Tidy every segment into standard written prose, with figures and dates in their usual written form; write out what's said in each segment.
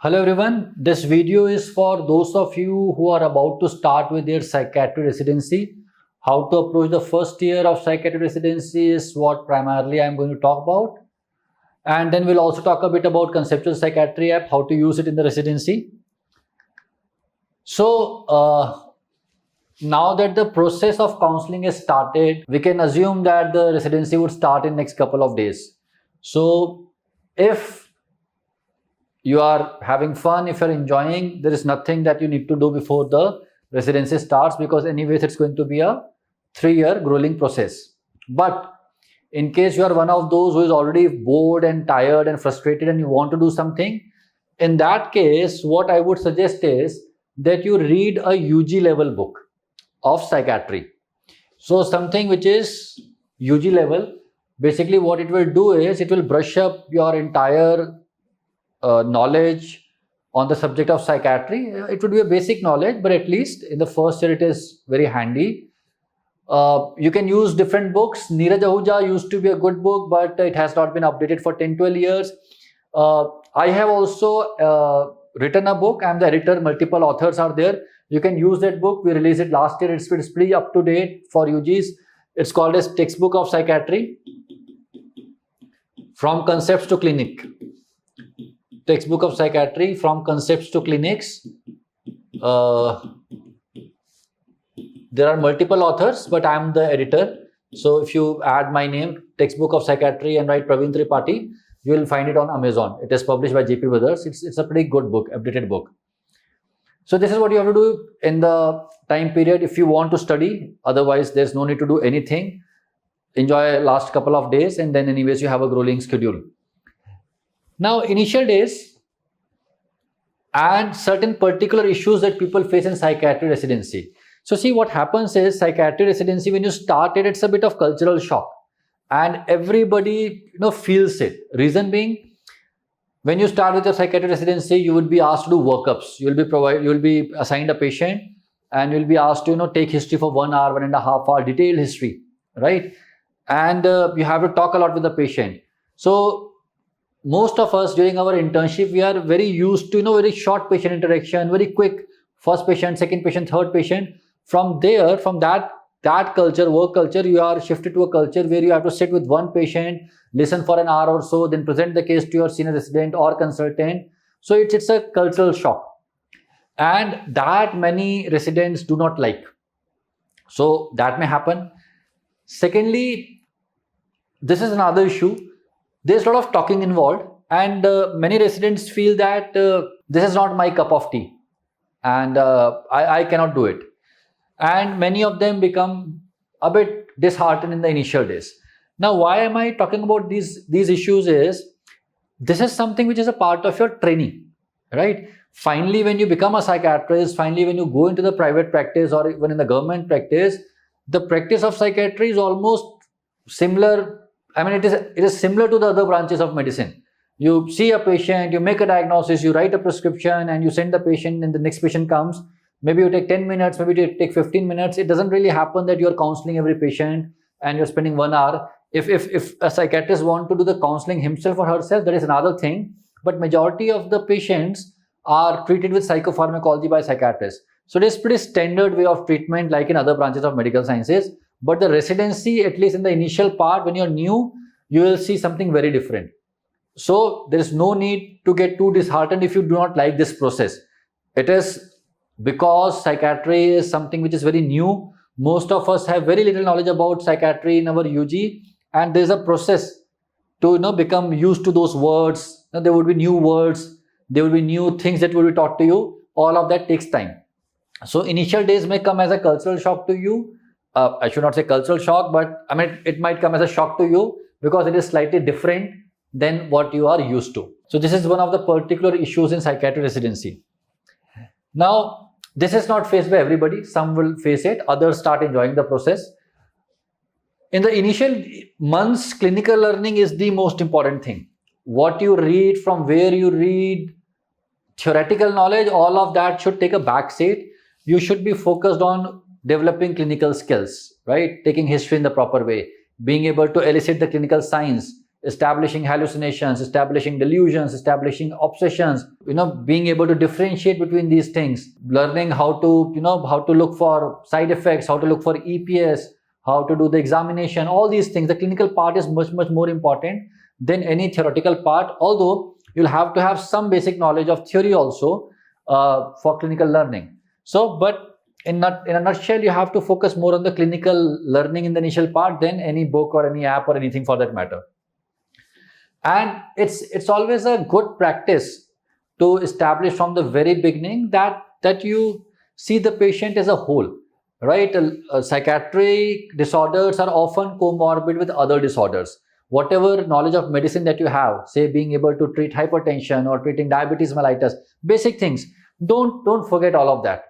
Hello everyone, this video is for those of you who are about to start with their psychiatry residency. How to approach the first year of psychiatry residency is what primarily I am going to talk about. And then we'll also talk a bit about Conceptual Psychiatry app, how to use it in the residency. So now that the process of counseling is started, we can assume that the residency would start in next couple of days. So if you are having fun, if you're enjoying, there is nothing that you need to do before the residency starts, because anyways it's going to be a 3-year grueling process. But in case you are one of those who is already bored and tired and frustrated and you want to do something, in that case what I would suggest is that you read a UG level book of psychiatry. So something which is UG level, basically what it will do is it will brush up your entire knowledge on the subject of psychiatry. It would be a basic knowledge, but at least in the first year it is very handy. You can use different books. Neeraj Ahuja used to be a good book, but it has not been updated for 10-12 years. I have also written a book. I am the editor. Multiple authors are there. You can use that book. We released it last year. It's pretty up to date for UGs. It's called as Textbook of Psychiatry, From Concepts to Clinic. Textbook of Psychiatry, From Concepts to Clinics. There are multiple authors, but I am the editor. So if you add my name, Textbook of Psychiatry, and write Praveen Tripathi, you will find it on Amazon. It is published by JP Brothers. It's a pretty good book, updated book. So this is what you have to do in the time period if you want to study. Otherwise, there's no need to do anything. Enjoy last couple of days, and then anyways you have a grueling schedule. Now, initial days and certain particular issues that people face in psychiatry residency. So see, what happens is psychiatry residency, when you start it, it's a bit of cultural shock, and everybody feels it. Reason being, when you start with your psychiatry residency, you will be asked to do workups. You will be assigned a patient, and you will be asked to take history for 1 hour, 1.5 hour, detailed history, right? And you have to talk a lot with the patient. So most of us during our internship, we are very used to very short patient interaction, very quick, first patient, second patient, third patient. From there, from that culture, work culture, you are shifted to a culture where you have to sit with one patient, listen for an hour or so, then present the case to your senior resident or consultant. So it's a cultural shock, and that many residents do not like. So that may happen. Secondly, this is another issue. There's a lot of talking involved, and many residents feel that this is not my cup of tea, and I cannot do it. And many of them become a bit disheartened in the initial days. Now, why am I talking about these issues is, this is something which is a part of your training, right? Finally, when you become a psychiatrist, finally when you go into the private practice or even in the government practice, the practice of psychiatry is almost similar. I mean, it is similar to the other branches of medicine. You see a patient, you make a diagnosis, you write a prescription, and you send the patient, and the next patient comes. Maybe you take 10 minutes, maybe you take 15 minutes. It doesn't really happen that you're counseling every patient and you're spending 1 hour. If a psychiatrist wants to do the counseling himself or herself, that is another thing. But majority of the patients are treated with psychopharmacology by psychiatrists. So it is pretty standard way of treatment like in other branches of medical sciences. But the residency, at least in the initial part, when you're new, you will see something very different. So there is no need to get too disheartened if you do not like this process. It is because psychiatry is something which is very new. Most of us have very little knowledge about psychiatry in our UG, and there is a process to become used to those words. There would be new words, there will be new things that will be taught to you. All of that takes time. So initial days may come as a cultural shock to you. I should not say cultural shock, but I mean it might come as a shock to you because it is slightly different than what you are used to. So this is one of the particular issues in psychiatry residency. Now, this is not faced by everybody. Some will face it, others start enjoying the process. In the initial months, clinical learning is the most important thing. What you read, from where you read, theoretical knowledge, all of that should take a back seat. You should be focused on developing clinical skills, right? Taking history in the proper way, being able to elicit the clinical signs, establishing hallucinations, establishing delusions, establishing obsessions, being able to differentiate between these things, learning how to, how to look for side effects, how to look for EPS, how to do the examination, all these things. The clinical part is much, much more important than any theoretical part, although you'll have to have some basic knowledge of theory also for clinical learning. So, but in a nutshell, you have to focus more on the clinical learning in the initial part than any book or any app or anything for that matter. And it's always a good practice to establish from the very beginning that you see the patient as a whole, right? Psychiatric disorders are often comorbid with other disorders. Whatever knowledge of medicine that you have, say being able to treat hypertension or treating diabetes mellitus, basic things, don't forget all of that,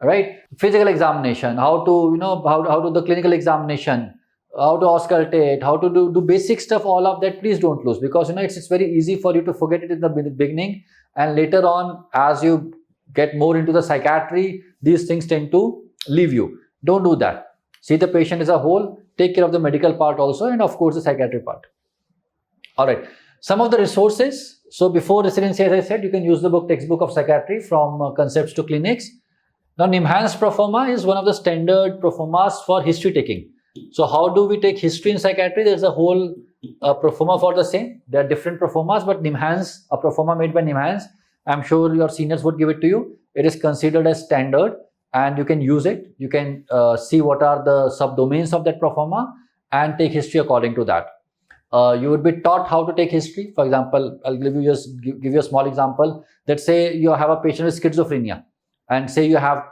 right? Physical examination, how to, how to the clinical examination, how to auscultate, how to do basic stuff, all of that, please don't lose, because it's very easy for you to forget it in the beginning, and later on as you get more into the psychiatry, these things tend to leave you. Don't do that. See the patient as a whole, take care of the medical part also, and of course the psychiatry part. All right, some of the resources. So before residency, as I said, you can use the book Textbook of Psychiatry, from Concepts to Clinics. Now NIMHANS Proforma is one of the standard proformas for history taking. So how do we take history in psychiatry? There's a whole proforma for the same. There are different proformas, but NIMHANS, a proforma made by NIMHANS, I'm sure your seniors would give it to you. It is considered as standard and you can use it. You can see what are the subdomains of that proforma and take history according to that. You would be taught how to take history. For example, I'll give you a small example. Let's say you have a patient with schizophrenia, and say you have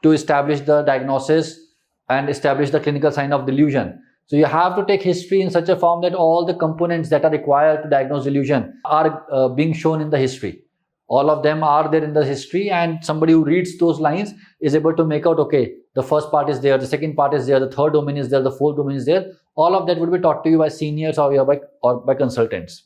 to establish the diagnosis and establish the clinical sign of delusion. So you have to take history in such a form that all the components that are required to diagnose delusion are being shown in the history. All of them are there in the history, and somebody who reads those lines is able to make out, okay, the first part is there, the second part is there, the third domain is there, the fourth domain is there. All of that would be taught to you by seniors or by consultants.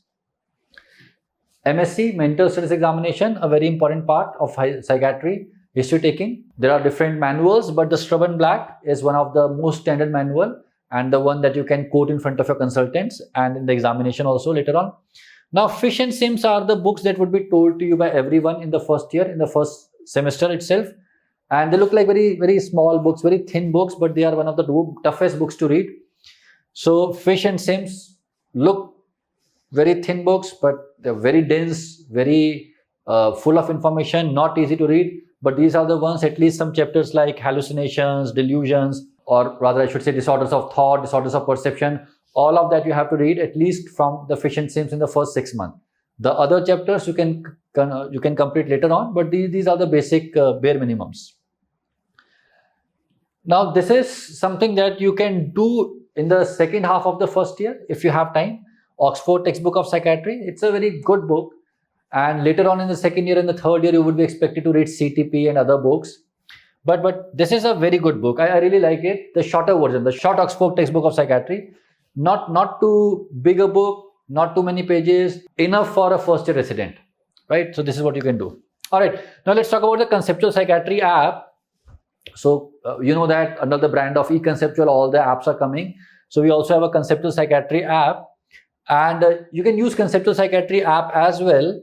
MSc, mental studies examination, a very important part of psychiatry. History taking, there are different manuals, but the Strub & Black is one of the most standard manual and the one that you can quote in front of your consultants and in the examination also later on. Now Fish and Sims are the books that would be told to you by everyone in the first year, in the first semester itself, and they look like very, very small books, very thin books, but they are one of the toughest books to read. So Fish and Sims look very thin books, but they're very dense, very full of information, not easy to read. But these are the ones, at least some chapters like hallucinations, delusions, or rather I should say disorders of thought, disorders of perception, all of that you have to read at least from the Fish and Sims in the first 6 months. The other chapters you can complete later on, but these are the basic bare minimums. Now this is something that you can do in the second half of the first year if you have time. Oxford Textbook of Psychiatry, it's a very good book. And later on in the second year and the third year, you would be expected to read CTP and other books. But this is a very good book. I really like it. The shorter version, the short Oxford Textbook of Psychiatry. Not too big a book, not too many pages, enough for a first year resident, right? So this is what you can do. All right, now let's talk about the Conceptual Psychiatry app. So you know that under the brand of eConceptual, all the apps are coming. So we also have a Conceptual Psychiatry app, and you can use Conceptual Psychiatry app as well.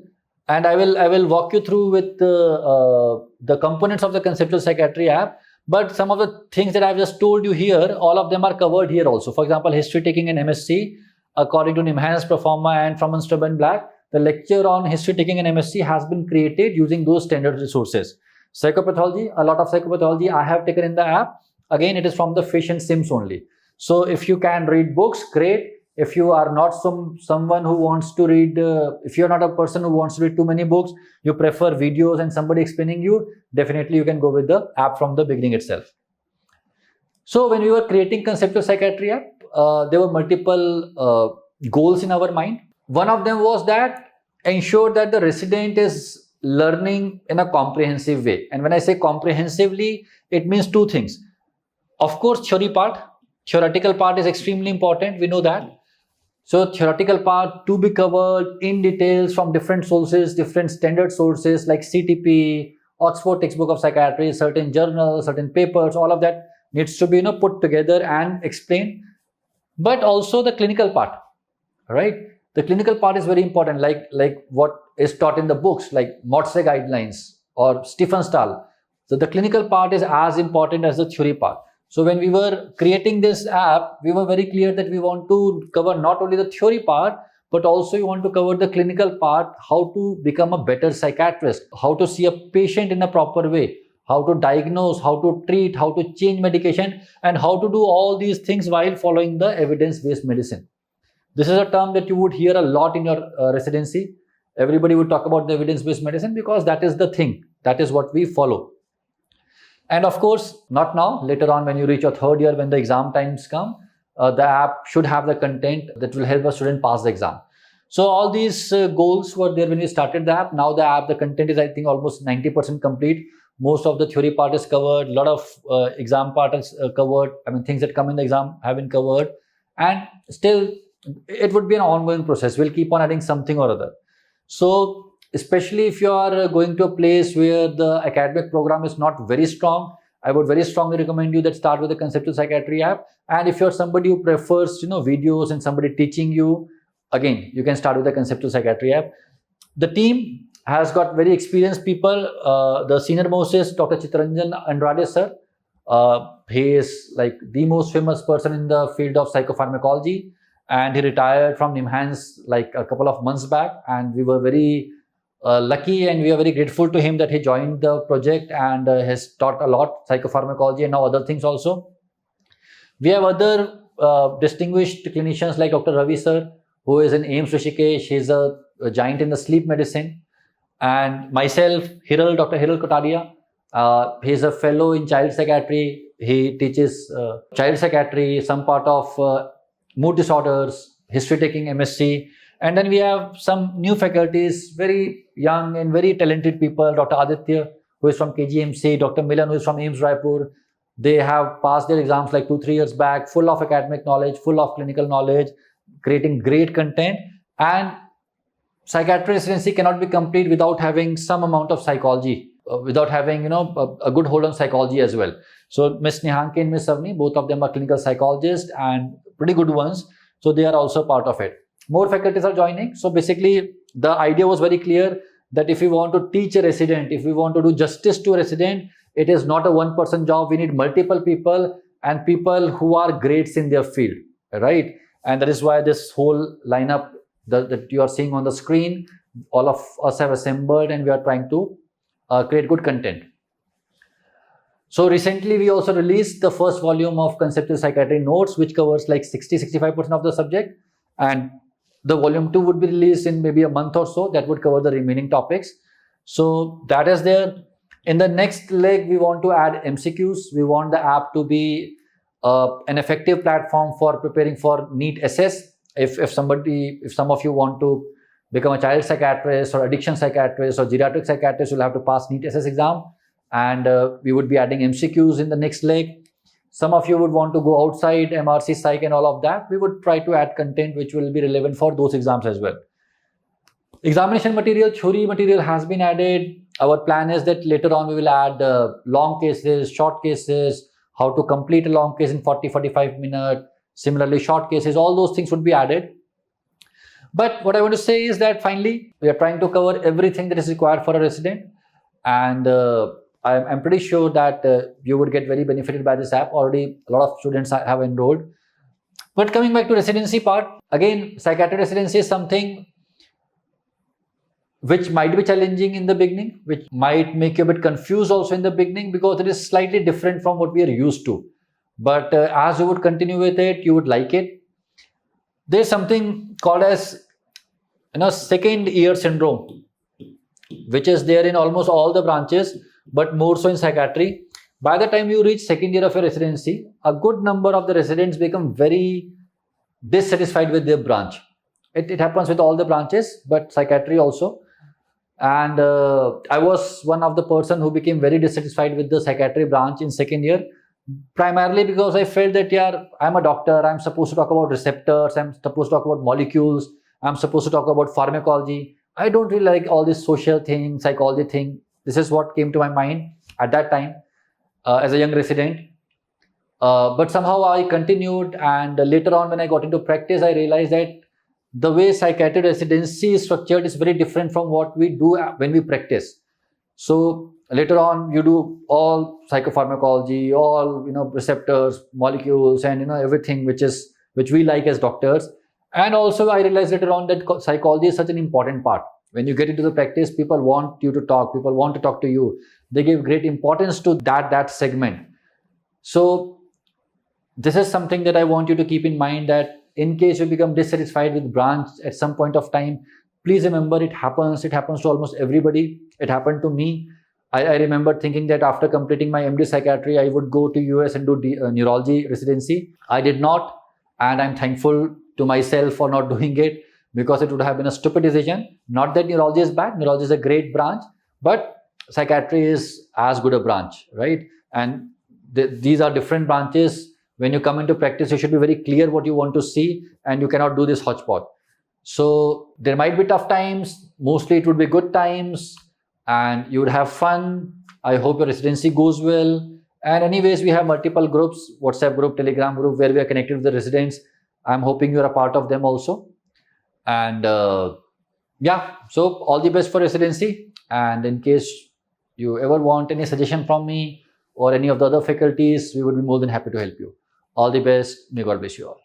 And I will walk you through with the components of the Conceptual Psychiatry app. But some of the things that I've just told you here, all of them are covered here also. For example, history taking in MSc, according to NIMHANS Proforma and from Strub & Black, the lecture on history taking in MSc has been created using those standard resources. Psychopathology, a lot of psychopathology I have taken in the app. Again, it is from the Fish and Sims only. So if you can read books, great. If you are not someone who wants to read, if you're not a person who wants to read too many books, you prefer videos and somebody explaining you, definitely you can go with the app from the beginning itself. So when we were creating Conceptual Psychiatry app, there were multiple goals in our mind. One of them was that ensure that the resident is learning in a comprehensive way. And when I say comprehensively, it means two things. Of course, theoretical part is extremely important. We know that. So theoretical part to be covered in details from different sources, different standard sources like CTP, Oxford Textbook of Psychiatry, certain journals, certain papers, all of that needs to be put together and explained. But also the clinical part, right? The clinical part is very important, like what is taught in the books, like Motse guidelines or Stiefenstahl. So the clinical part is as important as the theory part. So when we were creating this app, we were very clear that we want to cover not only the theory part, but also we want to cover the clinical part, how to become a better psychiatrist, how to see a patient in a proper way, how to diagnose, how to treat, how to change medication, and how to do all these things while following the evidence-based medicine. This is a term that you would hear a lot in your residency. Everybody would talk about the evidence-based medicine because that is the thing. That is what we follow. And of course, not now, later on when you reach your third year, when the exam times come, the app should have the content that will help a student pass the exam. So all these goals were there when we started the app. Now the app, the content is I think almost 90% complete. Most of the theory part is covered. A lot of exam part is covered. I mean, things that come in the exam have been covered. And still, it would be an ongoing process. We'll keep on adding something or other. So especially if you are going to a place where the academic program is not very strong, I would very strongly recommend you that start with the Conceptual Psychiatry app. And if you're somebody who prefers, videos and somebody teaching you, again, you can start with the Conceptual Psychiatry app. The team has got very experienced people. The senior most is Dr. Chittaranjan Andrade sir. He is like the most famous person in the field of psychopharmacology, and he retired from NIMHANS like a couple of months back, and we were very lucky and we are very grateful to him that he joined the project and has taught a lot psychopharmacology and now other things also. We have other distinguished clinicians like Dr. Ravi sir, who is in AIMS Rishikesh. He's a giant in the sleep medicine. And myself, Dr. Hiral Kotaria, he's a fellow in child psychiatry. He teaches child psychiatry, some part of mood disorders, history taking MSc. And then we have some new faculties, very young and very talented people. Dr. Aditya, who is from KGMC, Dr. Milan, who is from AIMS Raipur. They have passed their exams like 2-3 years back, full of academic knowledge, full of clinical knowledge, creating great content. And psychiatry residency cannot be complete without having some amount of psychology, without having a good hold on psychology as well. So Ms. Nihanki and Ms. Savni, both of them are clinical psychologists and pretty good ones. So they are also part of it. More faculties are joining. So basically, the idea was very clear that if we want to teach a resident, if we want to do justice to a resident, it is not a one-person job. We need multiple people and people who are greats in their field, right? And that is why this whole lineup that you are seeing on the screen, all of us have assembled and we are trying to create good content. So recently, we also released the first volume of Conceptual Psychiatry Notes, which covers like 60-65% of the subject. And the volume 2 would be released in maybe a month or so. That would cover the remaining topics. So that is there. In the next leg, we want to add MCQs. We want the app to be an effective platform for preparing for NEET SS. If some of you want to become a child psychiatrist or addiction psychiatrist or geriatric psychiatrist, you'll have to pass NEET SS exam. And we would be adding MCQs in the next leg. Some of you would want to go outside MRC Psych and all of that. We would try to add content which will be relevant for those exams as well. Examination material, theory material has been added. Our plan is that later on we will add long cases, short cases, how to complete a long case in 40-45 minutes. Similarly, short cases, all those things would be added. But what I want to say is that finally, we are trying to cover everything that is required for a resident. And I'm pretty sure that you would get very benefited by this app. Already, a lot of students have enrolled. But coming back to residency part, again, psychiatry residency is something which might be challenging in the beginning, which might make you a bit confused also in the beginning because it is slightly different from what we are used to. But as you would continue with it, you would like it. There's something called as second year syndrome, which is there in almost all the branches, but more so in psychiatry. By the time you reach second year of your residency, a good number of the residents become very dissatisfied with their branch. It happens with all the branches, but psychiatry also. And I was one of the person who became very dissatisfied with the psychiatry branch in second year, primarily because I felt that, yeah, I'm a doctor, I'm supposed to talk about receptors, I'm supposed to talk about molecules, I'm supposed to talk about pharmacology. I don't really like all this social thing, psychology thing. This is what came to my mind at that time as a young resident. But somehow I continued, and later on when I got into practice, I realized that the way psychiatry residency is structured is very different from what we do when we practice. So later on, you do all psychopharmacology, all receptors, molecules, and everything which we like as doctors. And also, I realized later on that psychology is such an important part. When you get into the practice, people want you to talk. People want to talk to you. They give great importance to that segment. So this is something that I want you to keep in mind, that in case you become dissatisfied with branch at some point of time, please remember it happens. It happens to almost everybody. It happened to me. I remember thinking that after completing my MD psychiatry, I would go to US and do neurology residency. I did not, and I'm thankful to myself for not doing it, because it would have been a stupid decision. Not that neurology is bad. Neurology is a great branch, but psychiatry is as good a branch, right? And these are different branches. When you come into practice, you should be very clear what you want to see, and you cannot do this hodgepodge. So there might be tough times. Mostly it would be good times, and you would have fun. I hope your residency goes well. And anyways, we have multiple groups, WhatsApp group, Telegram group, where we are connected with the residents. I'm hoping you're a part of them also. And yeah, so all the best for residency. And in case you ever want any suggestion from me or any of the other faculties, we would be more than happy to help you. All the best. May God bless you all.